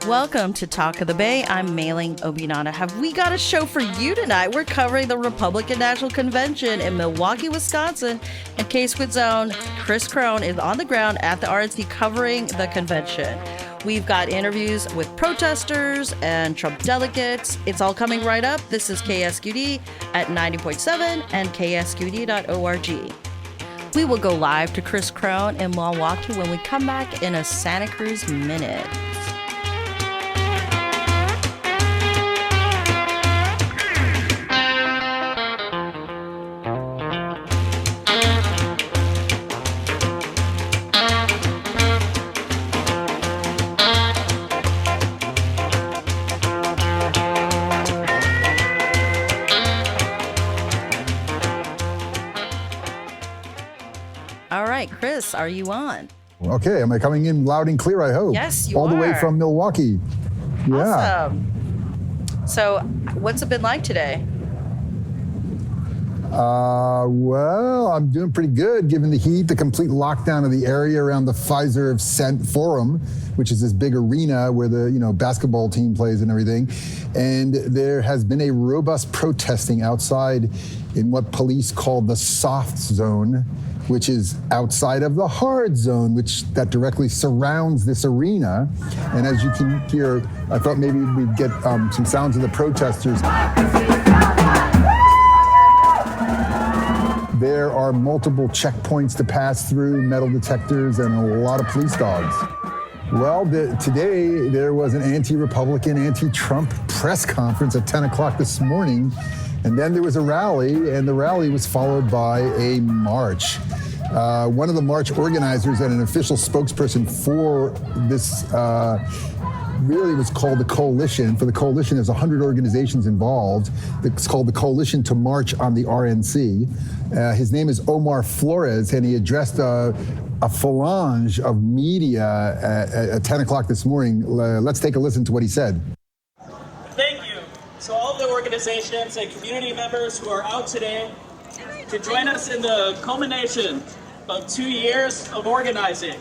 Welcome to Talk of the Bay. I'm Mailing Obinana. Have we got a show for you tonight? We're covering the Republican National Convention in Milwaukee, Wisconsin. And K-Squid's own Chris Krohn is on the ground at the RNC covering the convention. We've got interviews with protesters and Trump delegates. It's all coming right up. This is KSQD at 90.7 and ksqd.org. We will go live to Chris Krohn in Milwaukee when we come back in a Santa Cruz minute. Chris, are you on? Okay, am I coming in loud and clear, I hope? Yes, you are. All the way from Milwaukee. Yeah. Awesome. So, what's it been like today? Well, I'm doing pretty good given the heat, the complete lockdown of the area around the Pfizer Forum, which is this big arena where the basketball team plays and everything. And there has been a robust protesting outside in what police call the soft zone, which is outside of the hard zone, that directly surrounds this arena. And as you can hear, I thought maybe we'd get some sounds of the protesters. There are multiple checkpoints to pass through, metal detectors, and a lot of police dogs. Well, today there was an anti-Republican, anti-Trump press conference at 10 o'clock this morning. And then there was a rally, and the rally was followed by a march. One of the march organizers and an official spokesperson for this really was called the Coalition. For the Coalition, there's 100 organizations involved. It's called the Coalition to March on the RNC. His name is Omar Flores, and he addressed a phalange of media at 10 o'clock this morning. Let's take a listen to what he said. So all of the organizations and community members who are out today to join us in the culmination of 2 years of organizing.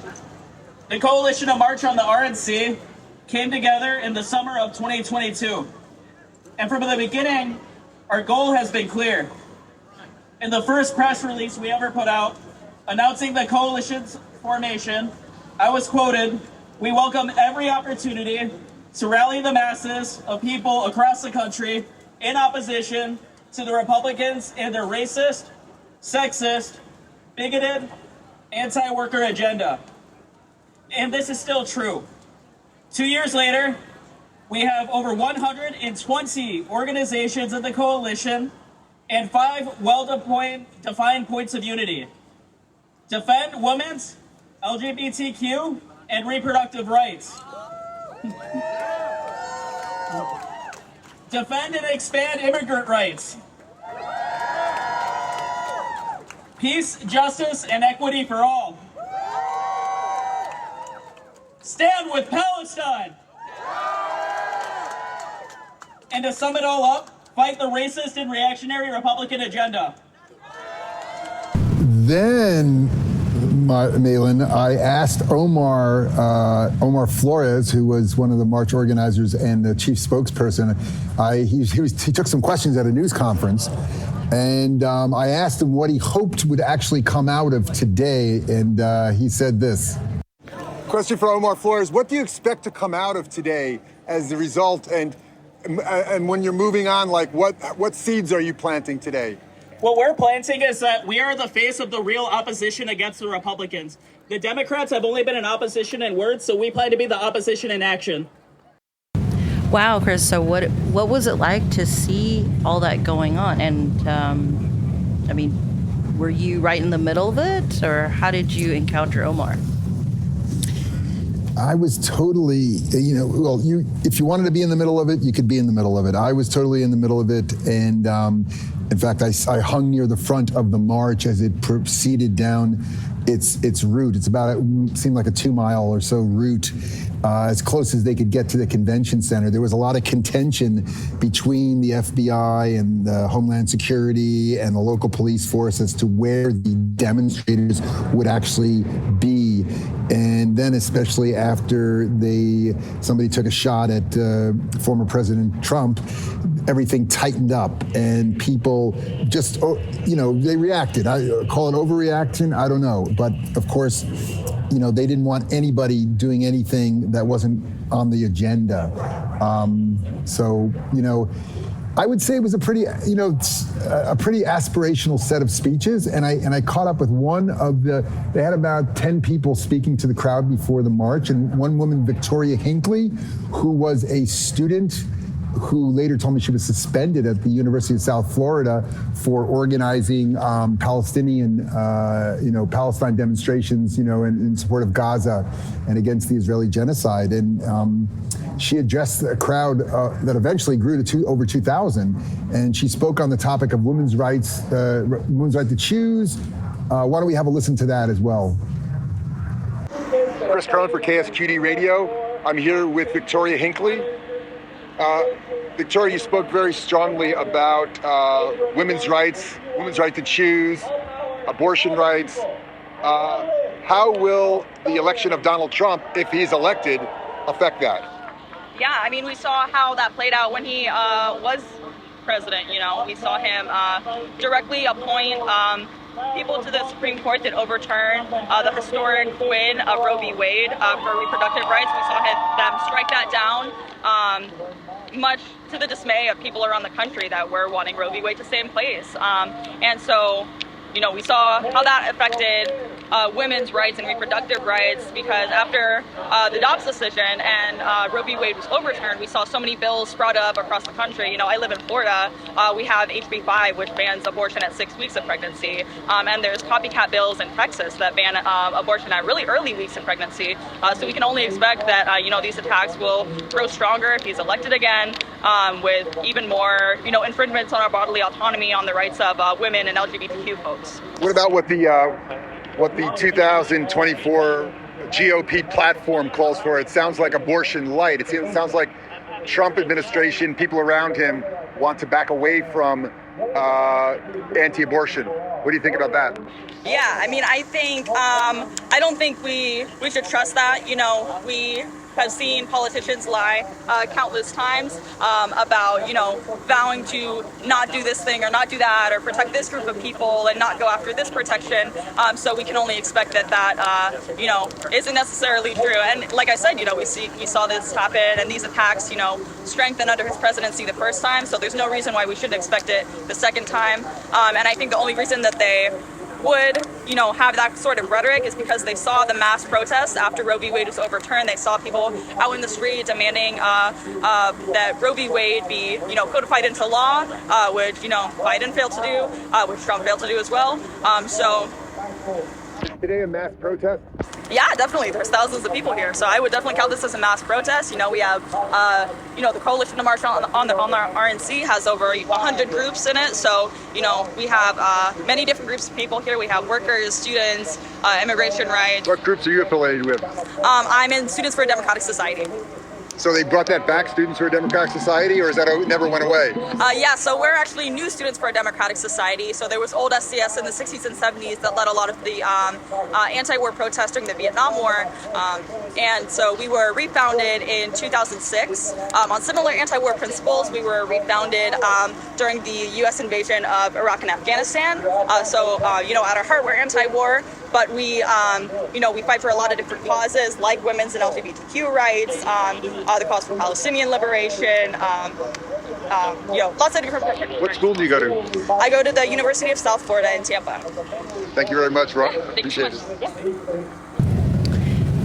The Coalition to March on the RNC came together in the summer of 2022. And from the beginning, our goal has been clear. In the first press release we ever put out, announcing the coalition's formation, I was quoted, "We welcome every opportunity to rally the masses of people across the country in opposition to the Republicans and their racist, sexist, bigoted, anti-worker agenda." And this is still true. 2 years later, we have over 120 organizations in the coalition and 5 well-defined points of unity. Defend women's, LGBTQ, and reproductive rights. Defend and expand immigrant rights. Peace, justice, and equity for all. Stand with Palestine. And to sum it all up, fight the racist and reactionary Republican agenda. Then, Malin, I asked Omar Flores, who was one of the march organizers and the chief spokesperson. He took some questions at a news conference, and I asked him what he hoped would actually come out of today, and he said this. Question for Omar Flores: what do you expect to come out of today as the result, and when you're moving on, like what seeds are you planting today? What we're planting is that we are the face of the real opposition against the Republicans. The Democrats have only been in opposition in words, so we plan to be the opposition in action. Wow, Chris, so what was it like to see all that going on? And, were you right in the middle of it, or how did you encounter Omar? I was totally, if you wanted to be in the middle of it, you could be in the middle of it. I was totally in the middle of it, and in fact, I hung near the front of the march as it proceeded down its route. It seemed like a 2 mile or so route, as close as they could get to the convention center. There was a lot of contention between the FBI and the Homeland Security and the local police force as to where the demonstrators would actually be. And and then especially after somebody took a shot at former President Trump, everything tightened up, and people just, they reacted. I call it overreaction, I don't know. But of course, they didn't want anybody doing anything that wasn't on the agenda. I would say it was a pretty aspirational set of speeches, and I caught up with they had about 10 people speaking to the crowd before the march, and one woman, Victoria Hinckley, who was a student who later told me she was suspended at the University of South Florida for organizing Palestine demonstrations, in support of Gaza and against the Israeli genocide. And she addressed a crowd that eventually grew to over 2,000. And she spoke on the topic of women's right to choose. Why don't we have a listen to that as well? Chris Krohn for KSQD Radio. I'm here with Victoria Hinckley. Victoria, you spoke very strongly about women's rights, women's right to choose, abortion rights. How will the election of Donald Trump, if he's elected, affect that? Yeah, we saw how that played out when he was president. We saw him directly appoint people to the Supreme Court that overturned the historic win of Roe v. Wade for reproductive rights. We saw them strike that down, much to the dismay of people around the country that were wanting Roe v. Wade to stay in place. And so, we saw how that affected women's rights and reproductive rights, because after the Dobbs decision and Roe v. Wade was overturned, we saw so many bills sprout up across the country. I live in Florida. We have HB 5, which bans abortion at 6 weeks of pregnancy. And there's copycat bills in Texas that ban abortion at really early weeks of pregnancy. So we can only expect that, these attacks will grow stronger if he's elected again, with even more, infringements on our bodily autonomy, on the rights of women and LGBTQ folks. What about what the 2024 GOP platform calls for? It sounds like abortion light. It sounds like Trump administration, people around him, want to back away from anti-abortion. What do you think about that? Yeah, I think, I don't think we should trust that. We have seen politicians lie countless times about, vowing to not do this thing or not do that, or protect this group of people and not go after this protection. So we can only expect that isn't necessarily true. And like I said, we saw this happen, and these attacks, strengthened under his presidency the first time. So there's no reason why we shouldn't expect it the second time. And I think the only reason that they would, have that sort of rhetoric is because they saw the mass protests after Roe v. Wade was overturned. They saw people out in the street demanding that Roe v. Wade be, codified into law, which, Biden failed to do, which Trump failed to do as well. Is today a mass protest? Yeah, definitely. There's thousands of people here, so I would definitely count this as a mass protest. We have, the Coalition to March on the RNC has over 100 groups in it. So, we have many different groups of people here. We have workers, students, immigration rights. What groups are you affiliated with? I'm in Students for a Democratic Society. So they brought that back, Students for a Democratic Society, or is that never went away? Yeah, so we're actually new Students for a Democratic Society. So there was old SCS in the 60s and 70s that led a lot of the anti-war protests during the Vietnam War. And so we were refounded in 2006 on similar anti-war principles. We were refounded during the U.S. invasion of Iraq and Afghanistan. So at our heart, we're anti-war. But we fight for a lot of different causes, like women's and LGBTQ rights, the cause for Palestinian liberation, lots of different. What school do you go to? I go to the University of South Florida in Tampa. Thank you very much, Rob. Appreciate it.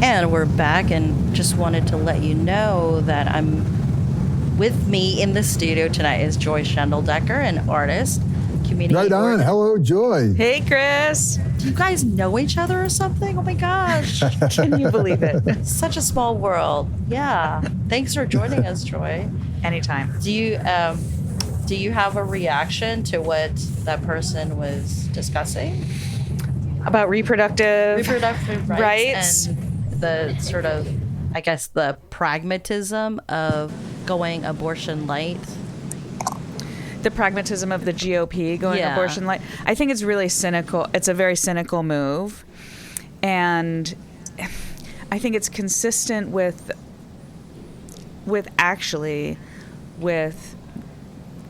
And we're back, and just wanted to let you know that with me in the studio tonight is Joy Schendeldecker, an artist. Right on. Hello, Joy. Hey, Chris. Do you guys know each other or something? Oh my gosh. Can you believe it? Such a small world. Yeah. Thanks for joining us, Joy. Anytime. Do you have a reaction to what that person was discussing? About reproductive rights. And the sort of, I guess, the pragmatism of going abortion light. The pragmatism of the GOP going abortion light. I think it's really cynical. It's a very cynical move. And I think it's consistent with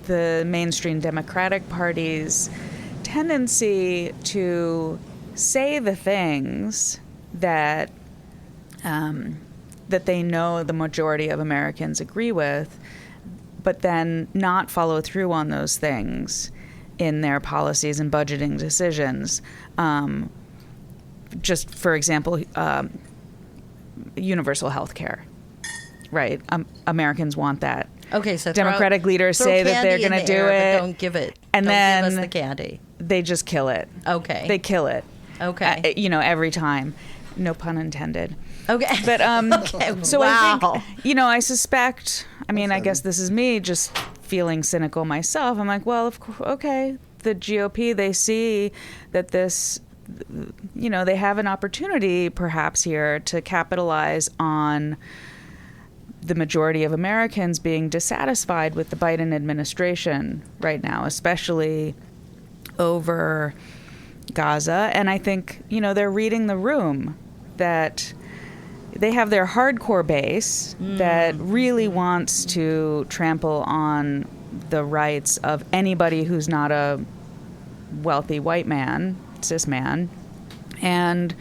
the mainstream Democratic Party's tendency to say the things that that they know the majority of Americans agree with, but then not follow through on those things in their policies and budgeting decisions. Just for example, universal health care, right? Americans want that. Okay, so Democratic leaders say that they're going to do it. But don't give it. And don't then give us the candy. They just kill it. Okay. They kill it. Okay. Every time. No pun intended. Okay. But okay. So wow. I think, I suspect, I guess this is me just feeling cynical myself. I'm like, well, okay, the GOP, they see that this, they have an opportunity perhaps here to capitalize on the majority of Americans being dissatisfied with the Biden administration right now, especially over Gaza. And I think, they're reading the room, that they have their hardcore base that really wants to trample on the rights of anybody who's not a wealthy white man, cis man. And,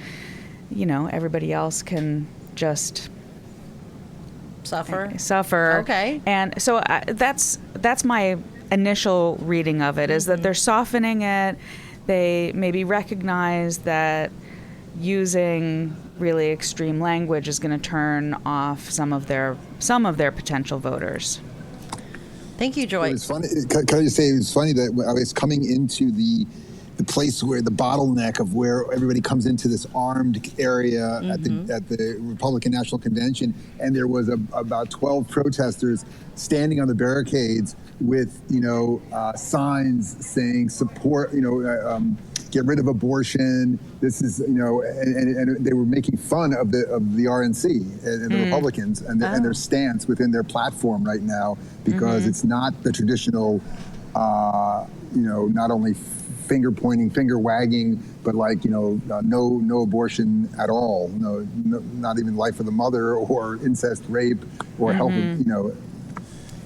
everybody else can just suffer. Okay. And so that's my initial reading of it, is that they're softening it. They maybe recognize that using really extreme language is going to turn off some of their potential voters. Thank you, Joy. It was funny. Can I just say it was funny that I was coming into the place where the bottleneck of where everybody comes into this armed area at the Republican National Convention, and there was about 12 protesters standing on the barricades with signs saying support, get rid of abortion. This is and they were making fun of the RNC and the Republicans and their stance within their platform right now, because it's not the traditional not only finger pointing, finger wagging, but no abortion at all, no, not even life of the mother or incest, rape, or help.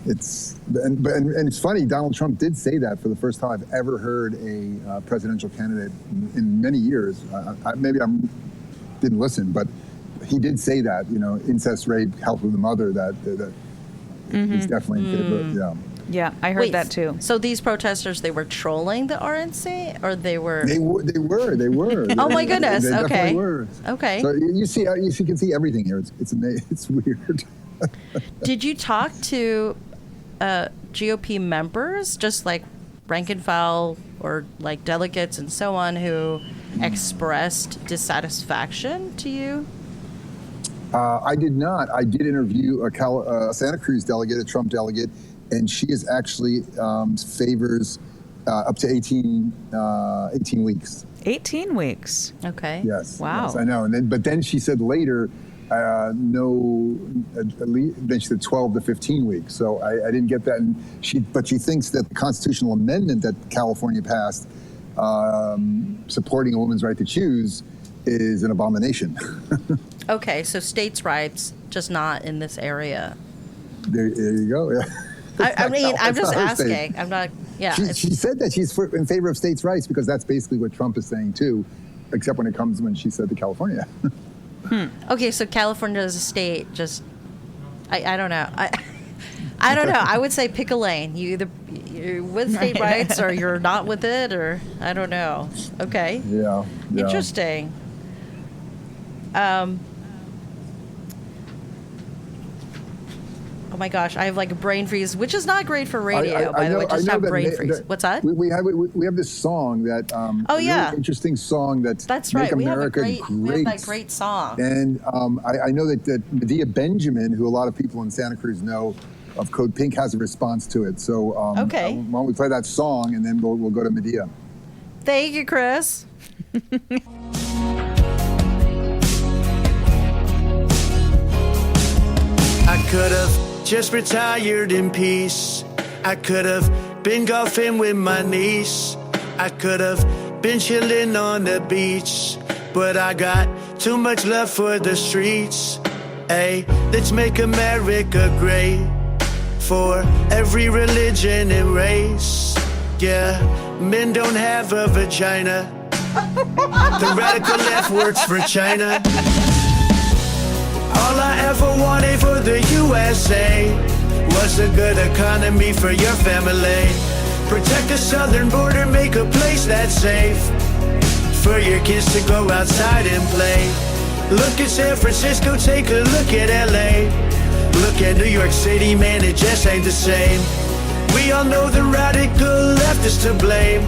It's it's funny. Donald Trump did say that for the first time I've ever heard a presidential candidate in many years. Maybe I didn't listen, but he did say that. Incest, rape, help of the mother. That he's definitely in favor. Yeah. Yeah, I heard that too. So these protesters, they were trolling the RNC, or they were? They were. Oh my goodness. They okay. Definitely were. Okay. So you can see everything here. It's weird. Did you talk to GOP members, just like rank and file or like delegates and so on, who expressed dissatisfaction to you? I did not. I did interview a Santa Cruz delegate, a Trump delegate, and she is actually favors up to 18 weeks. 18 weeks. Okay. Yes. Wow. Yes, I know. But then she said later, no, at least, then she said 12 to 15 weeks. So I didn't get that. And but she thinks that the constitutional amendment that California passed, supporting a woman's right to choose, is an abomination. Okay, so states' rights, just not in this area. There you go. Yeah. I'm just asking. I'm not. Yeah. She said that she's in favor of states' rights, because that's basically what Trump is saying too, except when she said to California. Okay, so California as a state, just I don't know. I don't know. I would say pick a lane. You're with state rights, or you're not with it, or I don't know. Okay. Yeah. Interesting. Oh my gosh, I have like a brain freeze, which is not great for radio, by the way. Just have brain freeze. What's that? We have this song that really interesting song that's right. Make America Great. We have that great song. And I know that Medea Benjamin, who a lot of people in Santa Cruz know of Code Pink, has a response to it. So why don't we play that song, and then we'll go to Medea. Thank you, Chris. I could have just retired in peace. I could have been golfing with my niece. I could have been chilling on the beach but I got too much love for the streets. Hey, let's make America great for every religion and race. Yeah, men don't have a vagina. The radical left works for China. All I ever wanted for the USA was a good economy for your family. Protect the southern border, make a place that's safe for your kids to go outside and play. Look at San Francisco, take a look at LA. Look at New York City, man, it just ain't the same. We all know the radical left is to blame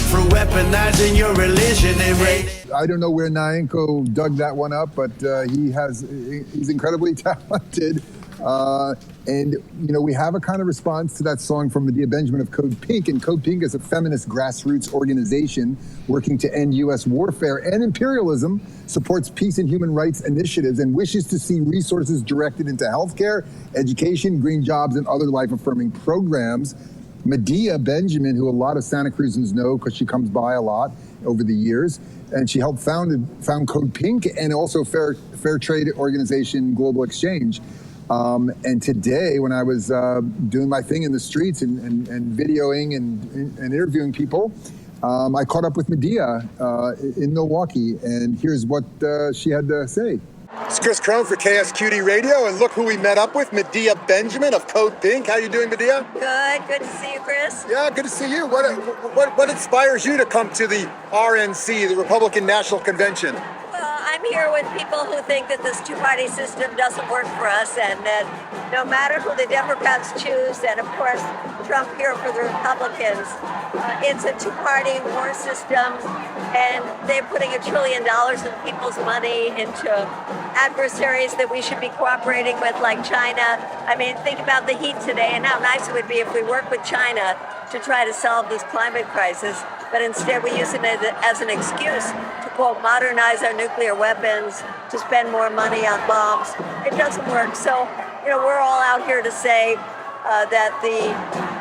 for weaponizing your religion and race. I don't know where Nyanko dug that one up, but he's incredibly talented. And, you know, we have a kind of response to that song from Medea Benjamin of Code Pink. And Code Pink is a feminist grassroots organization working to end U.S. warfare and imperialism, supports peace and human rights initiatives, and wishes to see resources directed into healthcare, education, green jobs, and other life-affirming programs. Medea Benjamin, who a lot of Santa Cruzans know because she comes by a lot over the years, and she helped found Code Pink and also fair trade organization Global Exchange. And today, when I was doing my thing in the streets and videoing and interviewing people, I caught up with Medea in Milwaukee, and here's what she had to say. It's Chris Krohn for KSQD Radio, and look who we met up with, Medea Benjamin of Code Pink. How you doing, Medea? Good to see you, Chris. Yeah, good to see you. What inspires you to come to the RNC, the Republican National Convention? Well, I'm here with people who think that this two-party system doesn't work for us, and that no matter who the Democrats choose, and of course Trump here for the Republicans, it's a two-party war system, and they're putting $1 trillion of people's money into adversaries that we should be cooperating with, like China. I mean, think about the heat today and how nice it would be if we worked with China to try to solve this climate crisis, but instead we use it as an excuse to, quote, modernize our nuclear weapons, to spend more money on bombs. It doesn't work. So, you know, we're all out here to say that the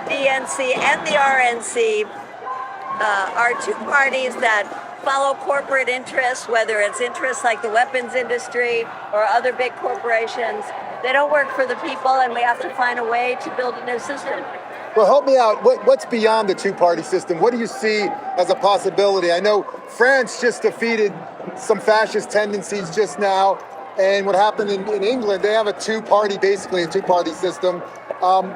DNC and the RNC are two parties that follow corporate interests, whether it's interests like the weapons industry or other big corporations. They don't work for the people, and we have to find a way to build a new system. Well, help me out. What's beyond the two-party system? What do you see as a possibility? I know France just defeated some fascist tendencies just now, and what happened in England, they have basically a two-party system.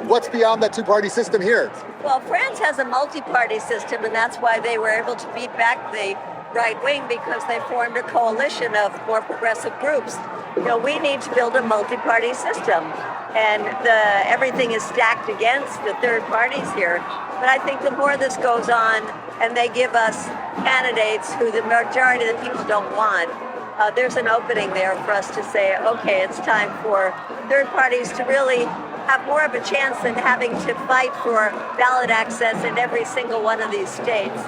What's beyond that two-party system here? Well, France has a multi-party system, and that's why they were able to beat back the right wing, because they formed a coalition of more progressive groups. You know, we need to build a multi-party system, and everything is stacked against the third parties here. But I think the more this goes on, and they give us candidates who the majority of the people don't want, there's an opening there for us to say, okay, it's time for third parties to really have more of a chance than having to fight for ballot access in every single one of these states.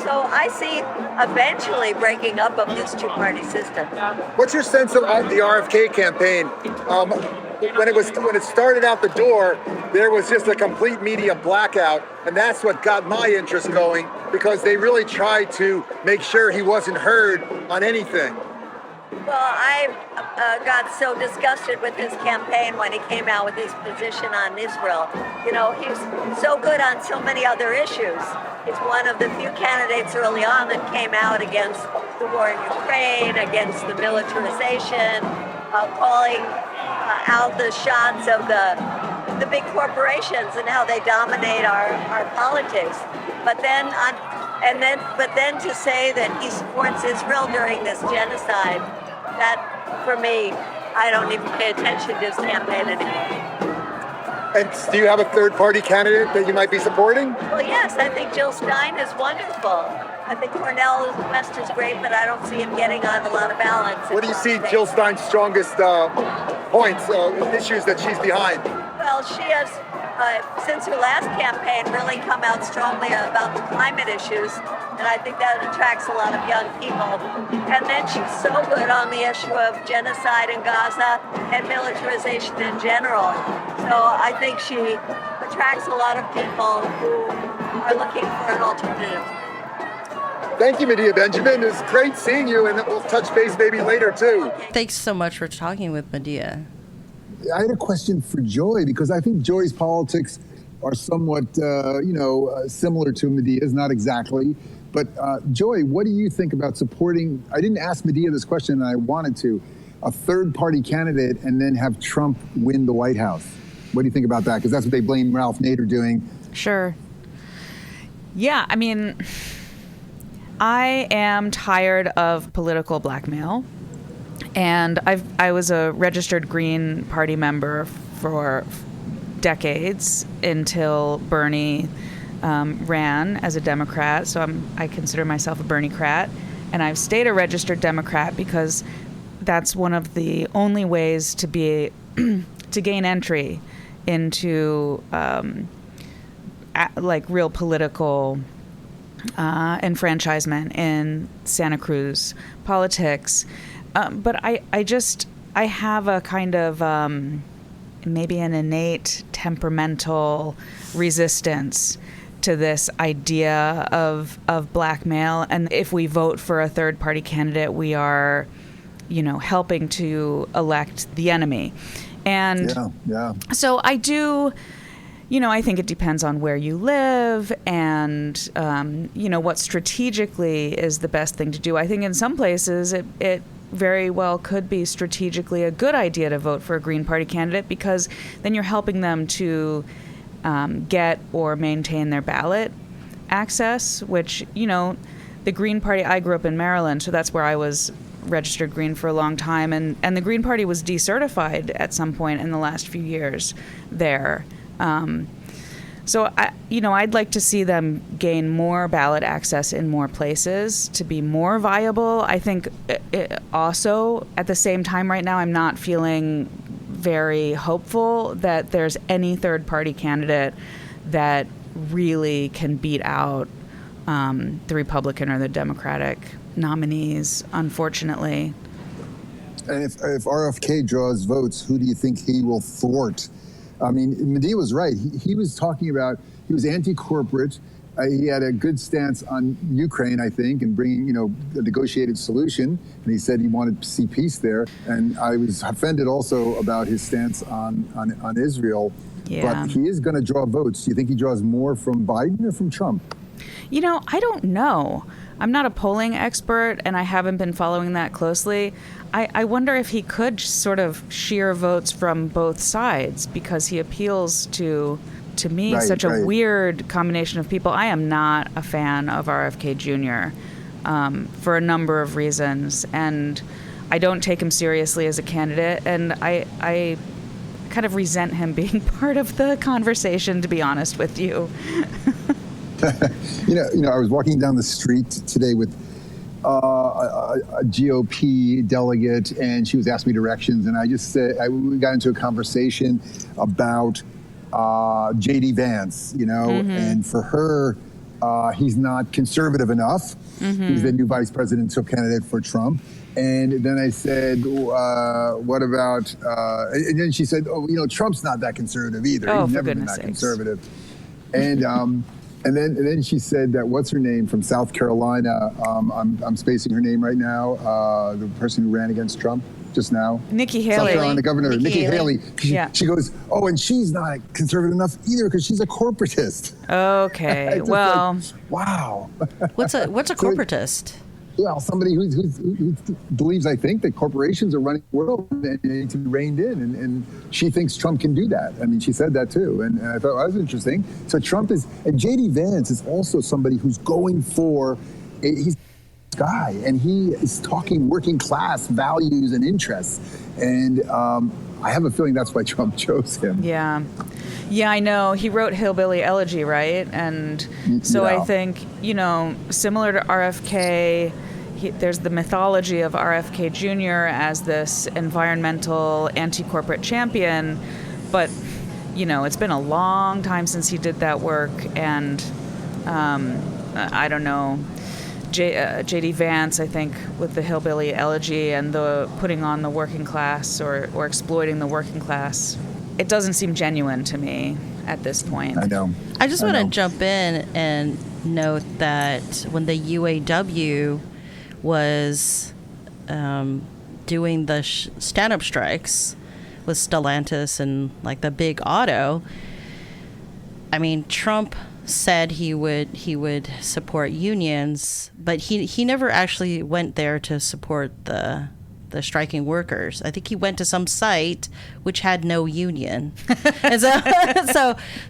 So I see eventually breaking up of this two-party system. What's your sense of the RFK campaign? When it started out the door, there was just a complete media blackout, and that's what got my interest going, because they really tried to make sure he wasn't heard on anything. Well, I got so disgusted with his campaign when he came out with his position on Israel. You know, he's so good on so many other issues. He's one of the few candidates early on that came out against the war in Ukraine, against the militarization, calling out the shots of the big corporations and how they dominate our politics. But then to say that he supports Israel during this genocide, that, for me, I don't even pay attention to his campaign anymore. And do you have a third-party candidate that you might be supporting? Well, yes, I think Jill Stein is wonderful. I think Cornel West is great, but I don't see him getting on a lot of ballots. What do you see Jill Stein's strongest points, issues that she's behind? Well, she has, since her last campaign, really come out strongly about the climate issues, and I think that attracts a lot of young people. And then she's so good on the issue of genocide in Gaza and militarization in general. So I think she attracts a lot of people who are looking for an alternative. Thank you, Medea Benjamin. It was great seeing you, and we'll touch base maybe later, too. Thanks so much for talking with Medea. I had a question for Joy, because I think Joy's politics are somewhat, similar to Medea's, not exactly. But Joy, what do you think about supporting, I didn't ask Medea this question, and I wanted to, a third-party candidate and then have Trump win the White House? What do you think about that? Because that's what they blame Ralph Nader doing. Sure. Yeah, I mean, I am tired of political blackmail. And I was a registered Green Party member for decades until Bernie ran as a Democrat. So I consider myself a Bernie-crat. And I've stayed a registered Democrat because that's one of the only ways to be to gain entry into real political enfranchisement in Santa Cruz politics. But I have a kind of maybe an innate temperamental resistance to this idea of blackmail. And if we vote for a third party candidate, we are, helping to elect the enemy. And so I do, I think it depends on where you live and, what strategically is the best thing to do. I think in some places it very well could be strategically a good idea to vote for a Green Party candidate, because then you're helping them to get or maintain their ballot access, which, the Green Party, I grew up in Maryland, so that's where I was registered Green for a long time, and the Green Party was decertified at some point in the last few years there. So I'd like to see them gain more ballot access in more places to be more viable. I think also at the same time right now, I'm not feeling very hopeful that there's any third party candidate that really can beat out the Republican or the Democratic nominees, unfortunately. And if RFK draws votes, who do you think he will thwart? I mean, Medea was right. He was talking about, he was anti-corporate. He had a good stance on Ukraine, I think, and bringing, a negotiated solution. And he said he wanted to see peace there. And I was offended also about his stance on Israel. Yeah. But he is going to draw votes. Do you think he draws more from Biden or from Trump? I don't know. I'm not a polling expert, and I haven't been following that closely. I wonder if he could sort of shear votes from both sides, because he appeals to me, such a weird combination of people. I am not a fan of RFK Jr. For a number of reasons, and I don't take him seriously as a candidate, and I kind of resent him being part of the conversation, to be honest with you. I was walking down the street today with a GOP delegate, and she was asking me directions, and I just said, we got into a conversation about J.D. Vance, and for her, he's not conservative enough. He's the new vice presidential candidate for Trump. And then I said, what about, and then she said, Trump's not that conservative either. Oh, he's for never been goodness that sakes. Conservative. And and then she said that, what's her name from South Carolina? I'm spacing her name right now. The person who ran against Trump just now. Nikki Haley. South Carolina governor, Nikki Haley. Yeah. She goes, and she's not conservative enough either because she's a corporatist. Okay, well. Wow. What's a corporatist? Well, somebody who believes, I think, that corporations are running the world and they need to be reined in. And she thinks Trump can do that. I mean, she said that too. And I thought that was interesting. So Trump and J.D. Vance is also somebody who's going for, he's a guy, and he is talking working class values and interests. And I have a feeling that's why Trump chose him. Yeah. Yeah, I know. He wrote Hillbilly Elegy, right? And so I think, similar to RFK, there's the mythology of RFK Jr. as this environmental anti-corporate champion, but, it's been a long time since he did that work, and I don't know. J.D. Vance, I think, with the Hillbilly Elegy and the putting on the working class or exploiting the working class, it doesn't seem genuine to me at this point. I know. I just want to jump in and note that when the UAW was doing the stand-up strikes with Stellantis and like the big auto, I mean, Trump said he would support unions, but he never actually went there to support the striking workers. I think he went to some site which had no union. And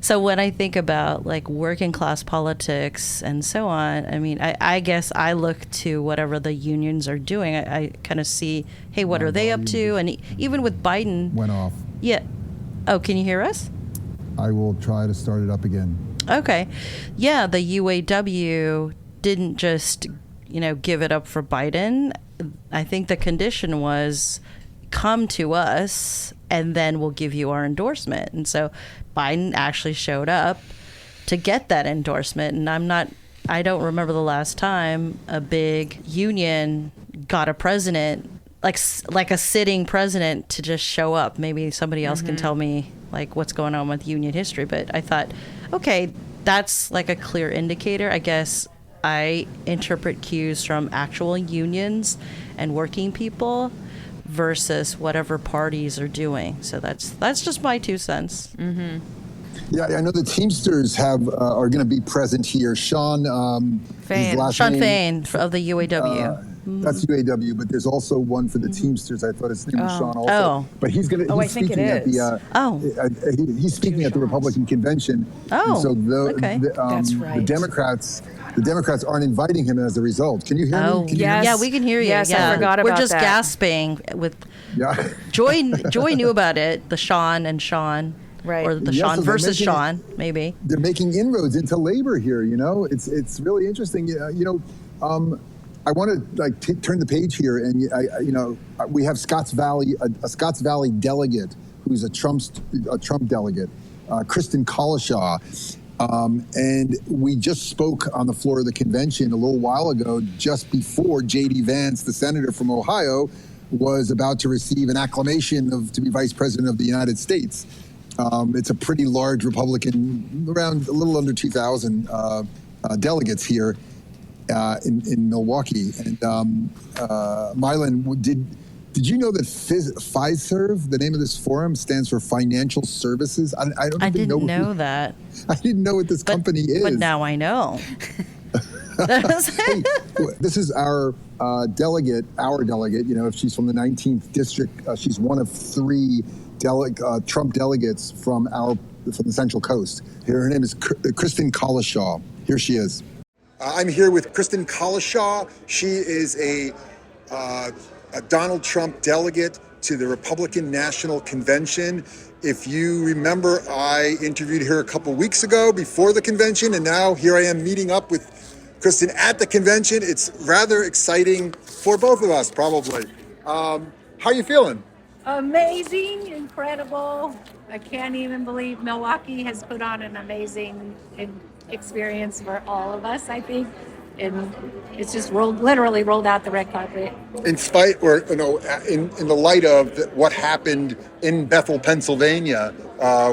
so when I think about like working class politics and so on, I mean, I guess I look to whatever the unions are doing. I kind of see, hey, what are they up to? And even with Biden, Went off. yeah. Oh, can you hear us? I will try to start it up again. Okay. Yeah, the UAW didn't just, give it up for Biden. I think the condition was come to us and then we'll give you our endorsement. And so Biden actually showed up to get that endorsement. And I don't remember the last time a big union got a president, like a sitting president, to just show up. Maybe somebody else can tell me like what's going on with union history. But I thought, okay, that's like a clear indicator. I guess I interpret cues from actual unions and working people versus whatever parties are doing. So that's just my 2 cents. Mm-hmm. Yeah, I know the Teamsters are going to be present here. Sean Fain. Sean Fain of the UAW. That's UAW, but there's also one for the Teamsters. I thought his name was Sean also. Oh. But he's going to. I think it is. He's speaking at the Republican convention. Oh, And so okay. That's right. The Democrats aren't inviting him as a result. Can you hear Oh, me? Can you yes. Yeah, we can hear you. Yes, I yeah. forgot We're about just that. gasping with Yeah. Joy knew about it, the Sean and Sean. Right. Or the Yeah, Sean so they're versus making Sean, maybe. They're making inroads into labor here. It's really interesting. I want to turn the page here, and we have Scotts Valley, a Scotts Valley delegate who's a Trump delegate, Kristen Collishaw, and we just spoke on the floor of the convention a little while ago, just before J.D. Vance, the senator from Ohio, was about to receive an acclamation to be vice president of the United States. It's a pretty large Republican, around a little under 2,000 delegates here in Milwaukee. And Mylan, did you know that FISERV, the name of this forum, stands for Financial Services? I didn't know that. I didn't know what this company is. But now I know. Hey, this is our delegate. If she's from the 19th district, she's one of 3 Trump delegates from the Central Coast. Her name is Kristen Collishaw. Here she is. I'm here with Kristen Collishaw. She is a Donald Trump delegate to the Republican National Convention. If you remember, I interviewed her a couple weeks ago before the convention, and now here I am meeting up with Kristen at the convention. It's rather exciting for both of us, probably. How are you feeling? Amazing, incredible. I can't even believe Milwaukee has put on an amazing experience for all of us, I think. And it's just literally rolled out the red carpet. In the light of what happened in Bethel, Pennsylvania,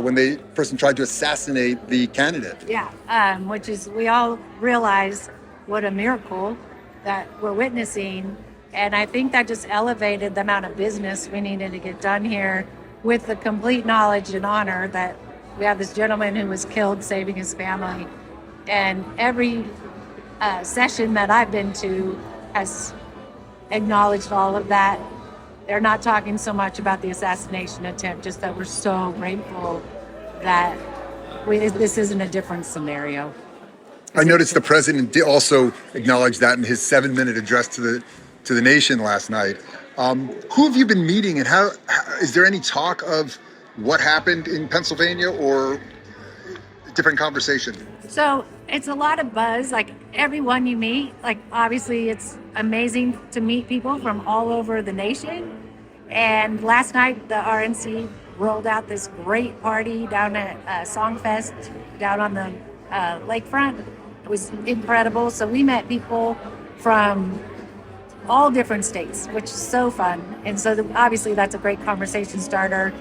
when the person tried to assassinate the candidate. Yeah, which is, we all realize what a miracle that we're witnessing. And I think that just elevated the amount of business we needed to get done here, with the complete knowledge and honor that we have this gentleman who was killed saving his family. And every session that I've been to has acknowledged all of that. They're not talking so much about the assassination attempt, just that we're so grateful that this isn't a different scenario. I noticed the president did also acknowledge that in his 7-minute address to the nation last night. Who have you been meeting, and how is there any talk of what happened in Pennsylvania or different conversation? So it's a lot of buzz, like everyone you meet, like obviously it's amazing to meet people from all over the nation. And last night the RNC rolled out this great party down at Songfest down on the lakefront. It was incredible. So we met people from all different states, which is so fun. And so obviously that's a great conversation starter.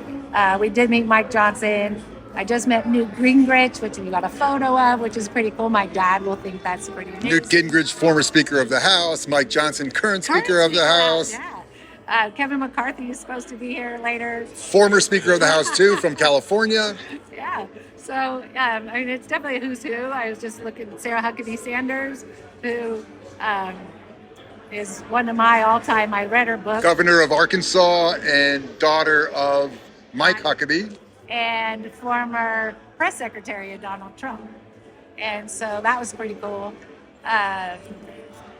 We did meet Mike Johnson. I just met Newt Gingrich, which we got a photo of, which is pretty cool. My dad will think that's pretty amazing. Newt Gingrich, former Speaker of the House. Mike Johnson, current Speaker of the House. Yeah. Kevin McCarthy is supposed to be here later. Former Speaker of the House, too, from California. Yeah. So, I mean, it's definitely a who's who. I was just looking at Sarah Huckabee Sanders, who is one of my all-time, I read her book. Governor of Arkansas and daughter of Mike Huckabee. And former press secretary of Donald Trump. And so that was pretty cool.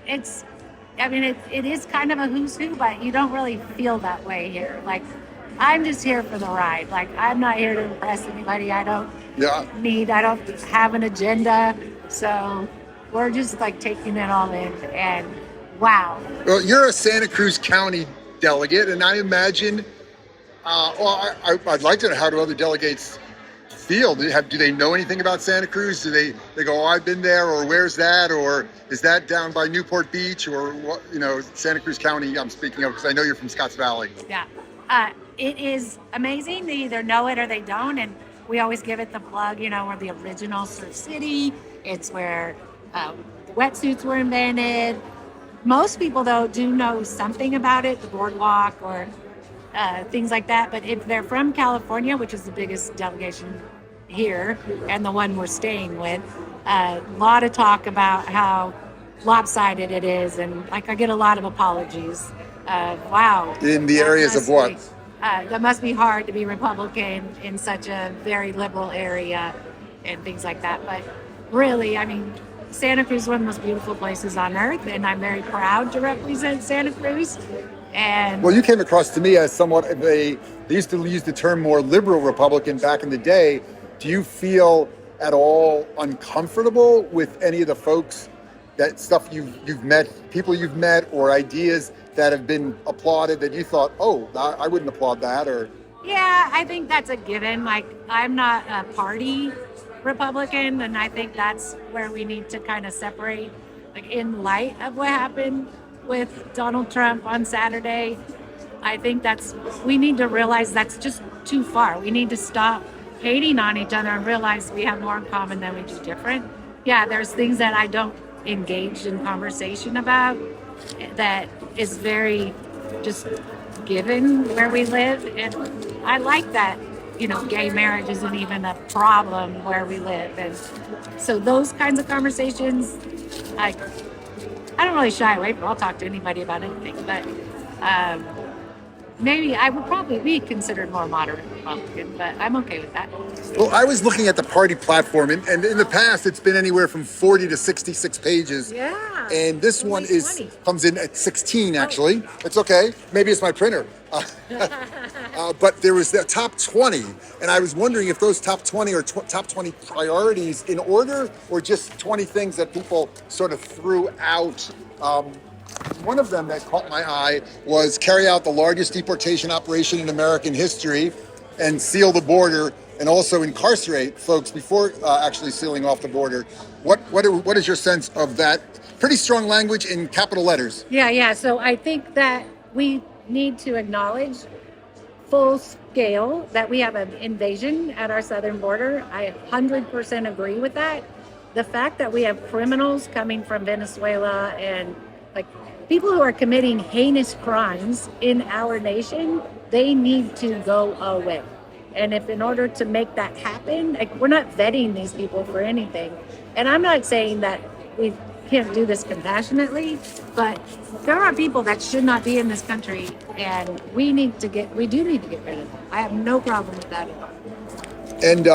It is kind of a who's who, but you don't really feel that way here. Like, I'm just here for the ride. Like, I'm not here to impress anybody. I don't have an agenda. So we're just like taking it all in, and wow. Well, you're a Santa Cruz County delegate, and I imagine, I'd like to know, how do other delegates feel? Do they know anything about Santa Cruz? Do they go, oh, I've been there, or where's that? Or is that down by Newport Beach, or what, Santa Cruz County I'm speaking of, because I know you're from Scotts Valley. Yeah. It is amazing. They either know it or they don't. And we always give it the plug, we're the original surf city. It's where the wetsuits were invented. Most people, though, do know something about it, the boardwalk or things like that. But if they're from California, which is the biggest delegation here and the one we're staying with, a lot of talk about how lopsided it is. And I get a lot of apologies. Wow. In the areas of what? That must be hard to be Republican in such a very liberal area and things like that. But really, I mean, Santa Cruz is one of the most beautiful places on earth, and I'm very proud to represent Santa Cruz. And well, you came across to me as somewhat they used to use the term more liberal Republican back in the day. Do you feel at all uncomfortable with any of the folks, that stuff you've met, people you've met, or ideas that have been applauded that you thought, oh, I wouldn't applaud that? Or yeah, I think that's a given. Like, I'm not a party Republican, and I think that's where we need to kind of separate, like, in light of what happened with Donald Trump on Saturday. I think we need to realize that's just too far. We need to stop hating on each other and realize we have more in common than we do different. Yeah, there's things that I don't engage in conversation about that is very just given where we live. And I like that, gay marriage isn't even a problem where we live. And so those kinds of conversations, I don't really shy away from. I'll talk to anybody about anything, but maybe I would probably be considered more moderate Republican, but I'm okay with that. Well, I was looking at the party platform, and in the past, it's been anywhere from 40 to 66 pages. Yeah. And this one comes in at 16, actually. It's okay. Maybe it's my printer. But there was the top 20, and I was wondering if those top 20 are top 20 priorities in order, or just 20 things that people sort of threw out. One of them that caught my eye was carry out the largest deportation operation in American history and seal the border, and also incarcerate folks before actually sealing off the border. What is your sense of that? Pretty strong language in capital letters. Yeah. So I think that we need to acknowledge full scale that we have an invasion at our southern border. I 100% agree with that. The fact that we have criminals coming from Venezuela and people who are committing heinous crimes in our nation, they need to go away. And if in order to make that happen, we're not vetting these people for anything. And I'm not saying that we can't do this compassionately, but there are people that should not be in this country, and we do need to get rid of them. I have no problem with that at all. And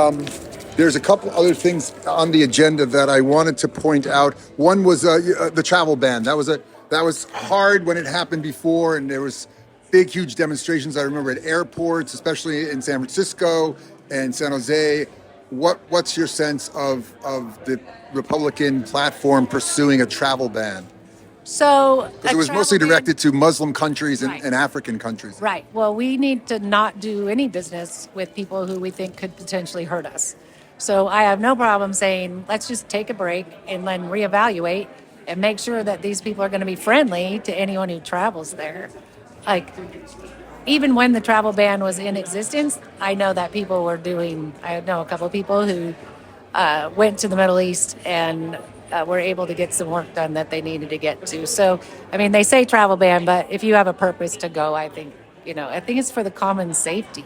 there's a couple other things on the agenda that I wanted to point out. One was the travel ban. That was hard when it happened before, and there was big, huge demonstrations. I remember at airports, especially in San Francisco and San Jose. What's your sense of the Republican platform pursuing a travel ban? So it was mostly directed to Muslim countries and African countries. Right. Well, we need to not do any business with people who we think could potentially hurt us. So I have no problem saying, let's just take a break and then reevaluate and make sure that these people are going to be friendly to anyone who travels there. even when the travel ban was in existence, I know that people were doing, I know a couple of people who went to the Middle East and were able to get some work done that they needed to get to. So, I mean, they say travel ban, but if you have a purpose to go, I think it's for the common safety.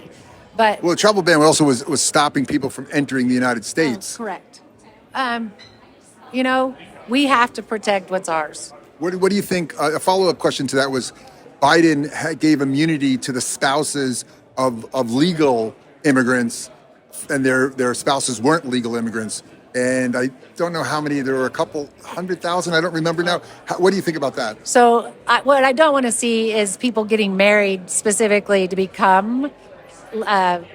But Well, the travel ban also was stopping people from entering the United States. correct. We have to protect what's ours. What do you think? A follow-up question to that was, Biden gave immunity to the spouses of legal immigrants, and their spouses weren't legal immigrants. And I don't know how many. There were a couple 100,000. I don't remember now. What do you think about that? So, what I don't want to see is people getting married specifically to become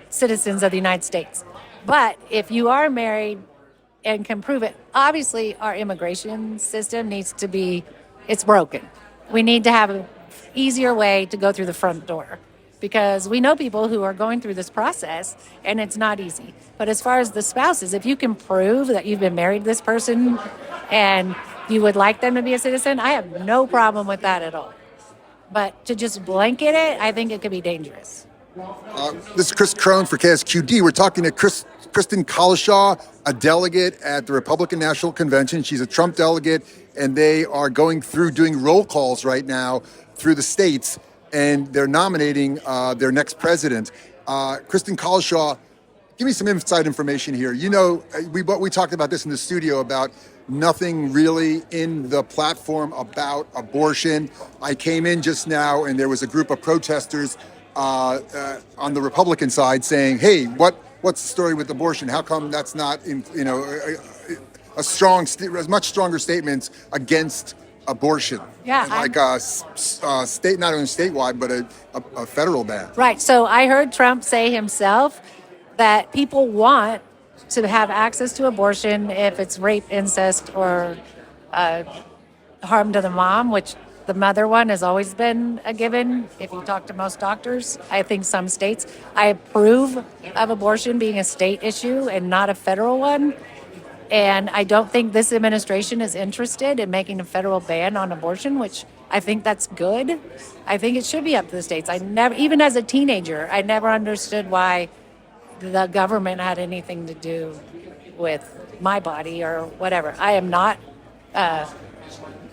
citizens of the United States. But if you are married and can prove it, obviously our immigration system needs to be, it's broken. We need to have an easier way to go through the front door, because we know people who are going through this process and it's not easy. But as far as the spouses, if you can prove that you've been married to this person and you would like them to be a citizen, I have no problem with that at all. But to just blanket it, I think it could be dangerous. This is Chris Krohn for KSQD. We're talking to Kristen Collishaw, a delegate at the Republican National Convention. She's a Trump delegate, and they are going through doing roll calls right now through the states, and they're nominating their next president. Kristen Collishaw, give me some inside information here. We talked about this in the studio about nothing really in the platform about abortion. I came in just now, and there was a group of protesters on the Republican side saying, "Hey, what's the story with abortion? How come that's not in, a much stronger statements against abortion?" Yeah, like state, not only statewide, but a federal ban. Right. So I heard Trump say himself that people want to have access to abortion if it's rape, incest, or harm to the mom, which the mother one has always been a given. If you talk to most doctors, I think some states, I approve of abortion being a state issue and not a federal one. And I don't think this administration is interested in making a federal ban on abortion, which I think that's good. I think it should be up to the states. Even as a teenager, I never understood why the government had anything to do with my body or whatever. I am not,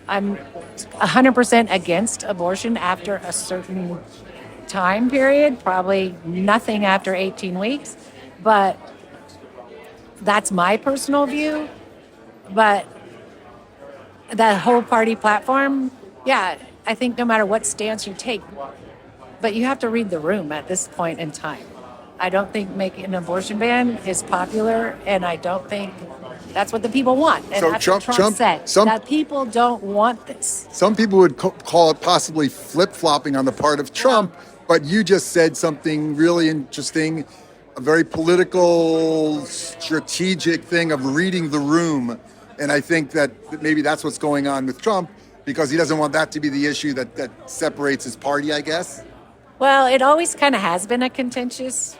I'm 100% against abortion after a certain time period, probably nothing after 18 weeks, but that's my personal view. But that whole party platform, yeah, I think no matter what stance you take, but you have to read the room at this point in time. I don't think making an abortion ban is popular, and I don't think that's what the people want. And So that's Trump- what Trump Trump- said, that people don't want this. Some people would call it possibly flip-flopping on the part of Trump, but you just said something really interesting, a very political, strategic thing of reading the room. And I think that maybe that's what's going on with Trump, because he doesn't want that to be the issue that separates his party, I guess. Well, it always kind of has been a contentious,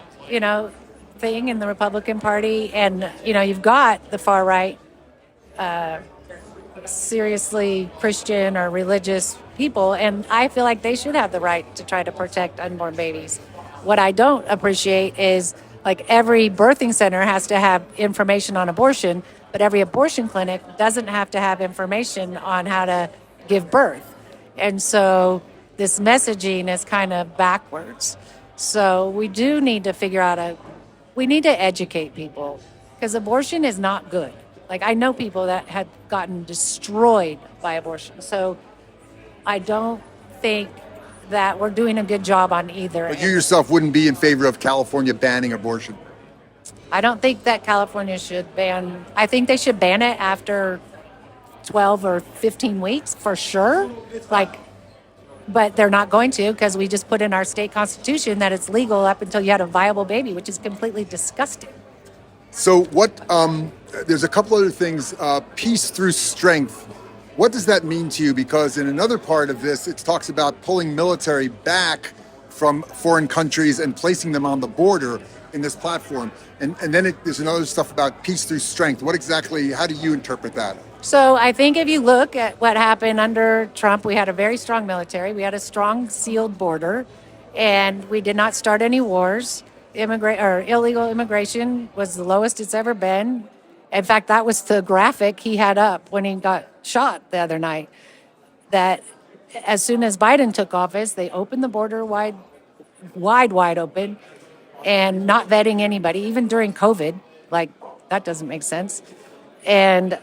thing in the Republican Party. And, you've got the far right, seriously Christian or religious people. And I feel like they should have the right to try to protect unborn babies. What I don't appreciate is like every birthing center has to have information on abortion, but every abortion clinic doesn't have to have information on how to give birth. And so this messaging is kind of backwards. So we do need to figure out we need to educate people, because abortion is not good. Like, I know people that had gotten destroyed by abortion. So I don't think that we're doing a good job on either. But you yourself wouldn't be in favor of California banning abortion. I don't think that California should ban. I think they should ban it after 12 or 15 weeks for sure. But they're not going to, because we just put in our state constitution that it's legal up until you had a viable baby, which is completely disgusting. So there's a couple other things, peace through strength. What does that mean to you? Because in another part of this, it talks about pulling military back from foreign countries and placing them on the border in this platform. And then there's another stuff about peace through strength. How do you interpret that? So I think if you look at what happened under Trump, we had a very strong military. We had a strong sealed border. and we did not start any wars. Illegal immigration was the lowest it's ever been. In fact, that was the graphic he had up when he got shot the other night. That as soon as Biden took office, they opened the border wide open and not vetting anybody, even during COVID. Like, that doesn't make sense. And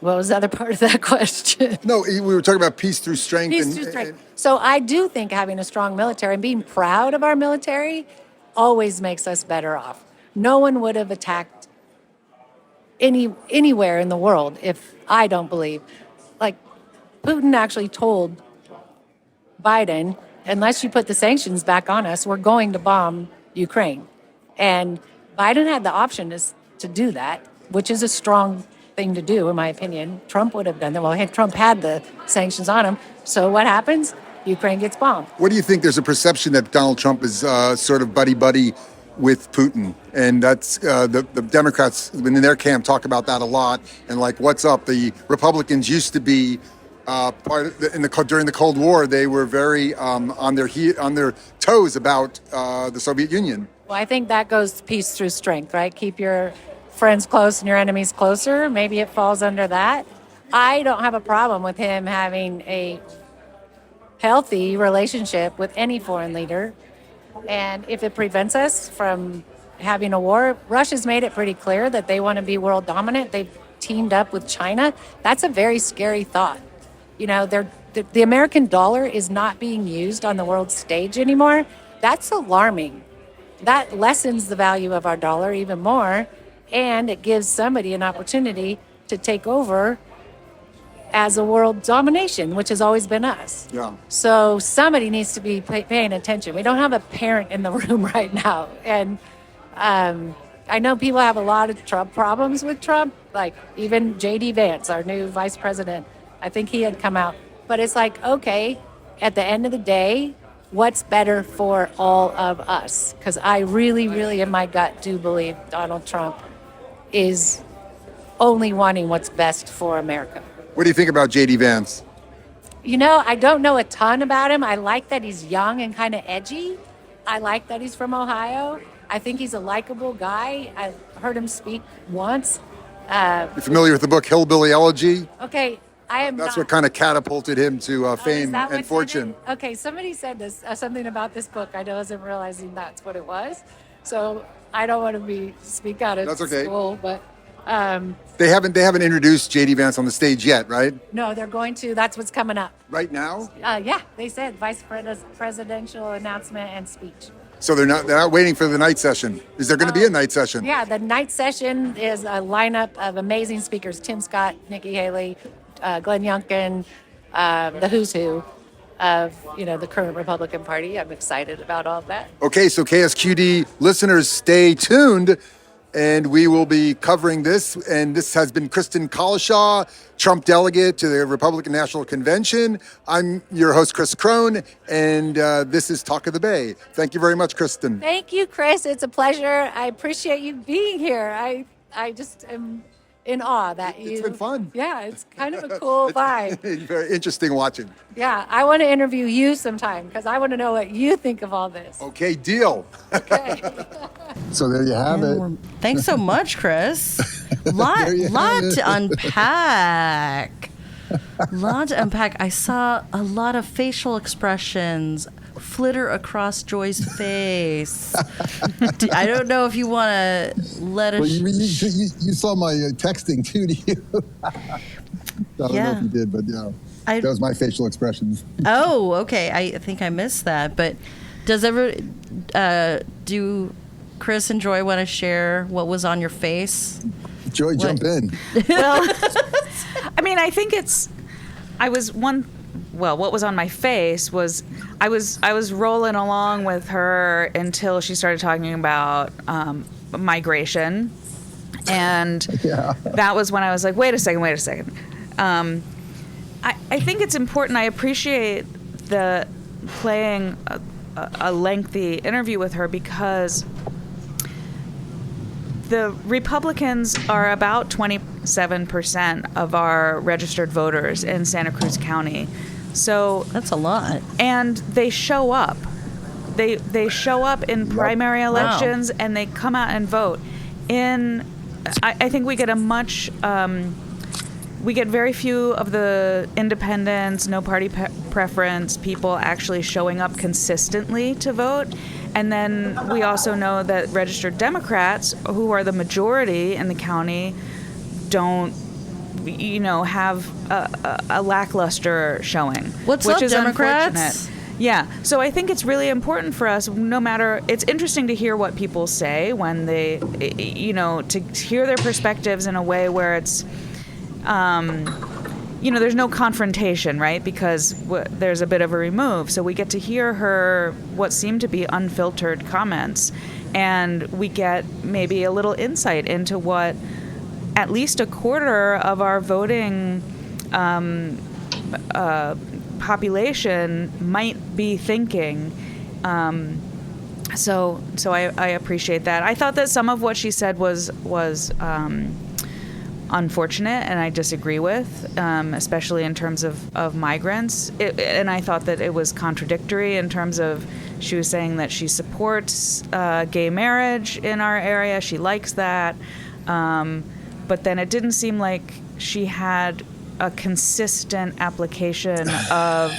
what was the other part of that question? No, we were talking about peace through strength. Peace through strength. So I do think having a strong military and being proud of our military always makes us better off. No one would have attacked anywhere in the world if I don't believe. Like, Putin actually told Biden, unless you put the sanctions back on us, we're going to bomb Ukraine. And Biden had the option to do that, which is a strong thing to do, in my opinion. Trump would have done that. Well, Trump had the sanctions on him. So what happens? Ukraine gets bombed. What do you think? There's a perception that Donald Trump is sort of buddy-buddy with Putin. And that's the Democrats in their camp talk about that a lot. And like, what's up? The Republicans used to be during the Cold War, they were very on their toes about the Soviet Union. Well, I think that goes peace through strength, right? Keep your friends close and your enemies closer. Maybe it falls under that. I don't have a problem with him having a healthy relationship with any foreign leader. And if it prevents us from having a war, Russia's made it pretty clear that they want to be world dominant. They've teamed up with China. That's a very scary thought. You know, the American dollar is not being used on the world stage anymore. That's alarming. That lessens the value of our dollar even more, and it gives somebody an opportunity to take over as a world domination, which has always been us. Yeah. So somebody needs to be paying attention. We don't have a parent in the room right now. And I know people have a lot of problems with Trump, like even J.D. Vance, our new vice president. I think he had come out. But it's like, okay, at the end of the day, what's better for all of us? Because I really, really, in my gut, do believe Donald Trump is only wanting what's best for America. What do you think about J.D. Vance? You know, I don't know a ton about him. I like that he's young and kind of edgy. I like that he's from Ohio. I think he's a likable guy. I heard him speak once. You familiar with the book Hillbilly Elegy? Okay, I am That's not. what kind of catapulted him to fame Is that and what's fortune. in it? Okay, somebody said this something about this book. I wasn't realizing that's what it was. So I don't want to speak out of That's okay. school, but They haven't introduced J.D. Vance on the stage yet, right? no, they're going to. That's what's coming up. Right now? Yeah, they said presidential announcement and speech. So they're not waiting for the night session. Is there going to be a night session? Yeah, the night session is a lineup of amazing speakers: Tim Scott, Nikki Haley, Glenn Youngkin, the who's who of the current Republican Party. I'm excited about all of that. Okay, so KSQD listeners, stay tuned, and we will be covering this. And this has been Kristen Collishaw, Trump delegate to the Republican National Convention. I'm your host, Chris Krohn, and this is Talk of the Bay. Thank you very much, Kristen. Thank you, Chris. It's a pleasure. I appreciate you being here. I just am in awe that It's been fun. Yeah, it's kind of a cool vibe. Very interesting watching. Yeah, I want to interview you sometime because I want to know what you think of all this. Okay, deal. Okay. So there you have it. Thanks so much, Chris. Lot to unpack. Lot to unpack. I saw a lot of facial expressions flitter across Joy's face. I don't know if you want to let us. Well, you saw my texting too to you. I don't know if you did, but yeah, that was my facial expressions. Oh, okay. I think I missed that. But do Chris and Joy want to share what was on your face? Joy, jump in. Well, I mean, I think what was on my face was I was rolling along with her until she started talking about migration, and that was when I was like, wait a second. I think it's important. I appreciate the playing a lengthy interview with her because the Republicans are about 27% of our registered voters in Santa Cruz County. So That's a lot. and they show up. They show up in primary elections and they come out and vote. I think we get we get very few of the independents, no party preference people actually showing up consistently to vote. And then we also know that registered Democrats, who are the majority in the county, don't, have a lackluster showing. What's which up, is Democrats? unfortunate. Yeah, so I think it's really important for us, it's interesting to hear what people say when they, to hear their perspectives in a way where it's, there's no confrontation, right? Because there's a bit of a remove. So we get to hear what seem to be unfiltered comments, and we get maybe a little insight into what at least a quarter of our voting population might be thinking. So I appreciate that. I thought that some of what she said was unfortunate, and I disagree with, especially in terms of migrants. And I thought that it was contradictory in terms of she was saying that she supports gay marriage in our area. She likes that. But then it didn't seem like she had a consistent application of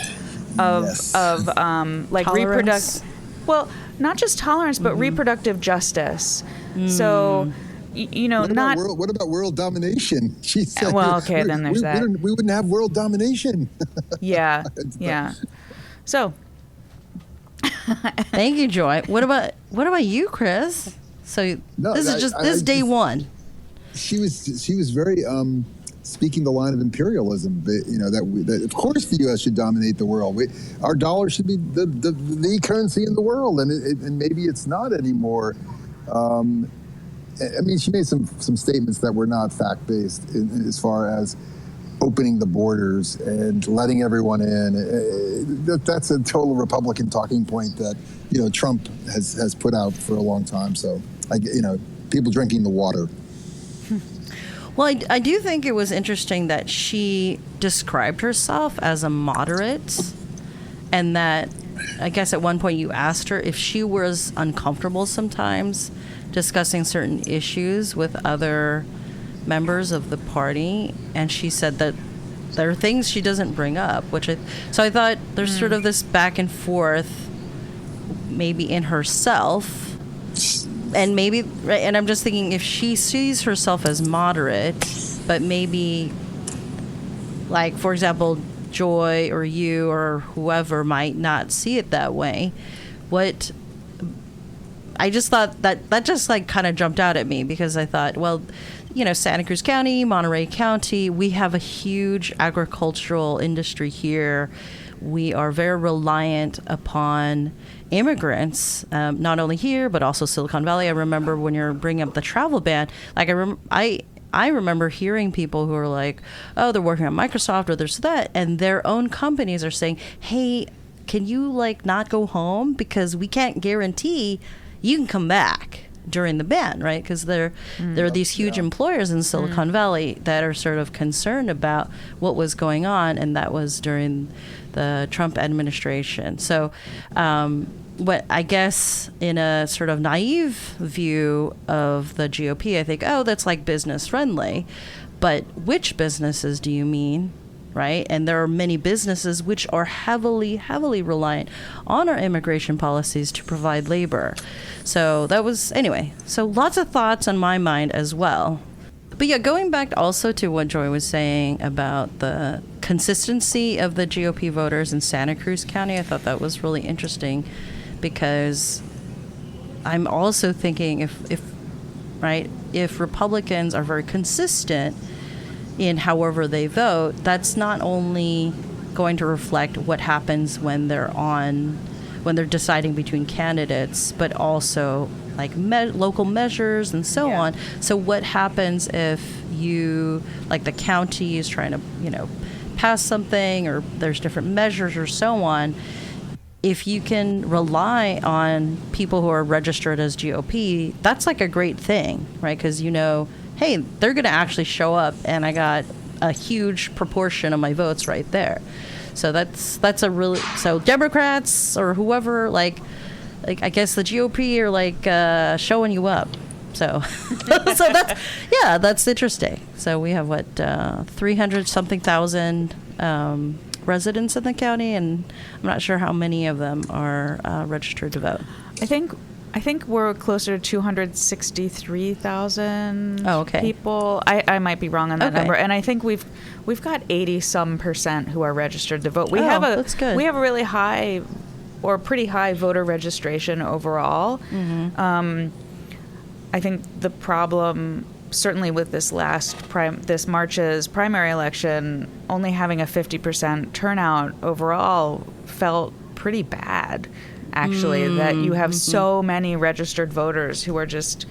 reproductive, well, not just tolerance, but reproductive justice. So, what about world domination? She said, well, okay, then there's that. We wouldn't have world domination. Yeah. So, thank you, Joy. What about you, Chris? So this is day one. She was very speaking the line of imperialism. That of course the U.S. should dominate the world. Our dollar should be the currency in the world, and maybe it's not anymore. She made some statements that were not fact-based as far as opening the borders and letting everyone in. That's a total Republican talking point that Trump has put out for a long time. So people drinking the water. Well, I do think it was interesting that she described herself as a moderate, and that I guess at one point you asked her if she was uncomfortable sometimes discussing certain issues with other members of the party, and she said that there are things she doesn't bring up, so I thought there's sort of this back and forth maybe in herself. And maybe, and I'm just thinking if she sees herself as moderate, but maybe, like, for example, Joy or you or whoever might not see it that way, I just thought that just like kind of jumped out at me, because I thought, well, Santa Cruz County, Monterey County, we have a huge agricultural industry here. We are very reliant upon immigrants, not only here, but also Silicon Valley. I remember when you're bringing up the travel ban, like I remember hearing people who are like, oh, they're working on Microsoft or there's that, and their own companies are saying, hey, can you not go home, because we can't guarantee you can come back during the ban, right? Because there are these huge employers in Silicon Valley that are sort of concerned about what was going on, and that was during the Trump administration. So what I guess in a sort of naive view of the GOP, I think, oh, that's like business friendly. But which businesses do you mean? Right? And there are many businesses which are heavily, heavily reliant on our immigration policies to provide labor. So that was, anyway, so lots of thoughts on my mind as well. But yeah, going back also to what Joy was saying about the consistency of the GOP voters in Santa Cruz County, I thought that was really interesting, because I'm also thinking if Republicans are very consistent in however they vote, that's not only going to reflect what happens when they're deciding between candidates, but also local measures and so on. So what happens if the county is trying to, pass something, or there's different measures or so on? If you can rely on people who are registered as GOP, that's a great thing, right? Because hey, they're going to actually show up, and I got a huge proportion of my votes right there. So that's a really, so Democrats or whoever, like I guess the GOP are like showing you up. So so that's interesting. So we have 300 something thousand residents in the county, and I'm not sure how many of them are registered to vote. I think we're closer to 263,000 people. I might be wrong on that number, and I think we've got 80% who are registered to vote. That's good. We have a really high or pretty high voter registration overall. Mm-hmm. I think the problem, certainly with this this March's primary election, only having a 50% turnout overall felt pretty bad. Actually, that you have so many registered voters who are just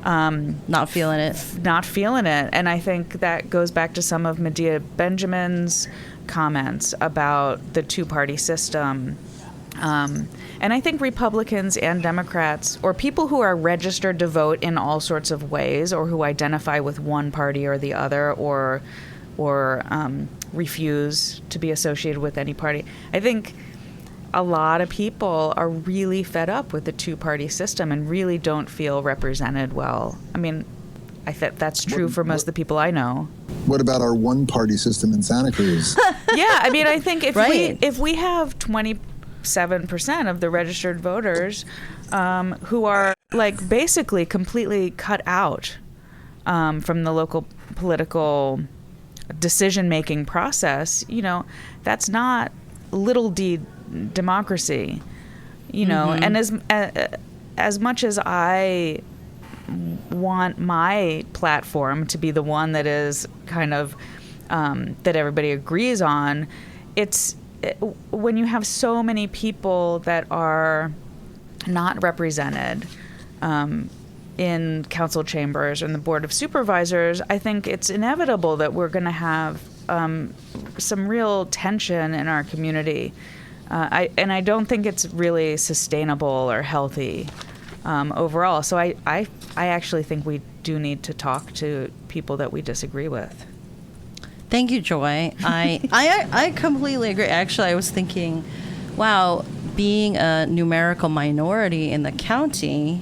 not feeling it. And I think that goes back to some of Medea Benjamin's comments about the two-party system. And I think Republicans and Democrats, or people who are registered to vote in all sorts of ways, or who identify with one party or the other, or refuse to be associated with any party, I think a lot of people are really fed up with the two-party system and really don't feel represented well. I mean, I think that's true for most of the people I know. What about our one-party system in Santa Cruz? Yeah, I mean, I think if Right. we have 27% of the registered voters who are like basically completely cut out from the local political decision-making process, that's not little d democracy, and as much as I want my platform to be the one that is kind of that everybody agrees on, when you have so many people that are not represented in council chambers and the Board of Supervisors, I think it's inevitable that we're going to have some real tension in our community. I don't think it's really sustainable or healthy overall. So I actually think we do need to talk to people that we disagree with. Thank you, Joy. I completely agree. Actually, I was thinking, wow, being a numerical minority in the county,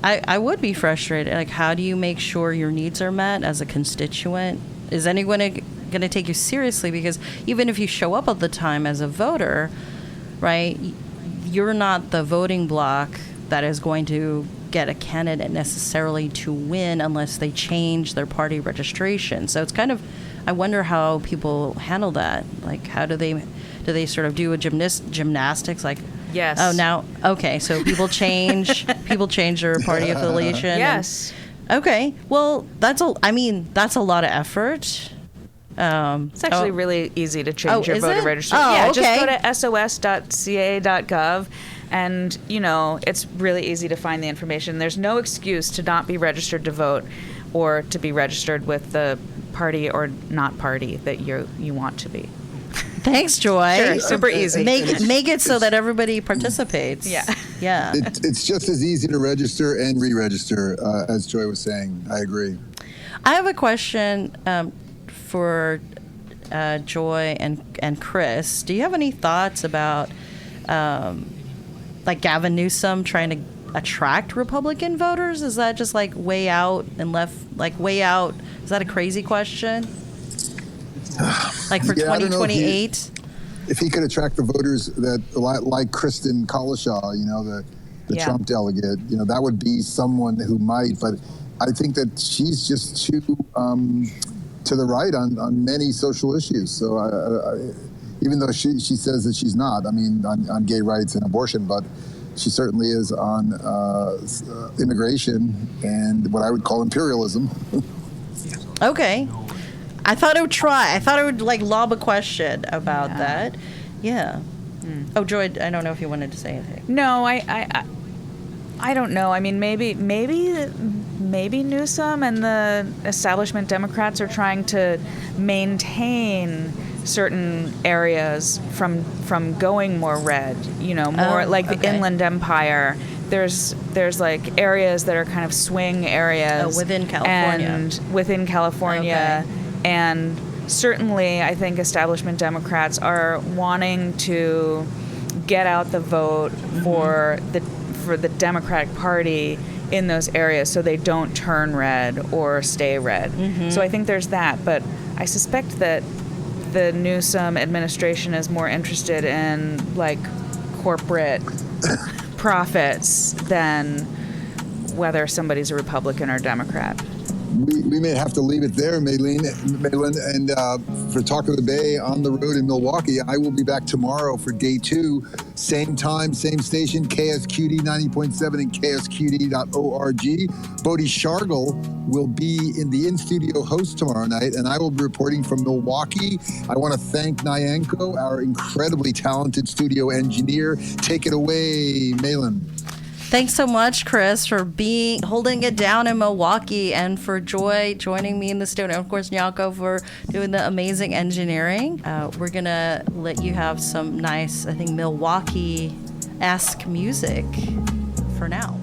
I would be frustrated. Like, how do you make sure your needs are met as a constituent? Is anyone going to take you seriously? Because even if you show up all the time as a voter, right, you're not the voting bloc that is going to get a candidate necessarily to win unless they change their party registration. So it's kind of, I wonder how people handle that. Like, how do they sort of do a gymnastics? Like, yes. Oh, now, okay, so people change their party affiliation. Yes. Okay, well, that's a lot of effort. It's actually really easy to change your voter registration. Oh, yeah, okay. Just go to sos.ca.gov, and it's really easy to find the information. There's no excuse to not be registered to vote, or to be registered with the party or not party that you want to be. Thanks, Joy. Sure, super easy. Make it so that everybody participates. Yeah. Yeah. It's just as easy to register and re-register, as Joy was saying. I agree. I have a question for Joy and Chris. Do you have any thoughts about like Gavin Newsom trying to attract Republican voters? Is that just like way out and left, like way out? Is that a crazy question? Like for 2028? If he could attract the voters that like Kristen Collishaw, the Trump delegate, that would be someone who might. But I think that she's just too to the right on many social issues. So even though she says that she's not, on gay rights and abortion, but she certainly is on immigration and what I would call imperialism. Okay. I thought I would like lob a question about that. Yeah. Oh, Joy, I don't know if you wanted to say anything. No, I don't know. I mean, maybe Newsom and the establishment Democrats are trying to maintain certain areas from going more red. More like the Inland Empire. There's like areas that are kind of swing areas within California. and within California. Okay. And certainly I think establishment Democrats are wanting to get out the vote for the Democratic Party in those areas so they don't turn red or stay red. So I think there's that, but I suspect that the Newsom administration is more interested in like corporate profits than whether somebody's a Republican or Democrat. We may have to leave it there, Maylin. And for Talk of the Bay on the road in Milwaukee, I will be back tomorrow for day 2. Same time, same station, KSQD 90.7 and KSQD.org. Bodhi Shargil will be in the in-studio host tomorrow night, and I will be reporting from Milwaukee. I want to thank Nyanko, our incredibly talented studio engineer. Take it away, Maylin. Thanks so much, Chris, for holding it down in Milwaukee, and for Joy joining me in the studio. And of course, Nyako for doing the amazing engineering. We're going to let you have some nice, I think, Milwaukee-esque music for now.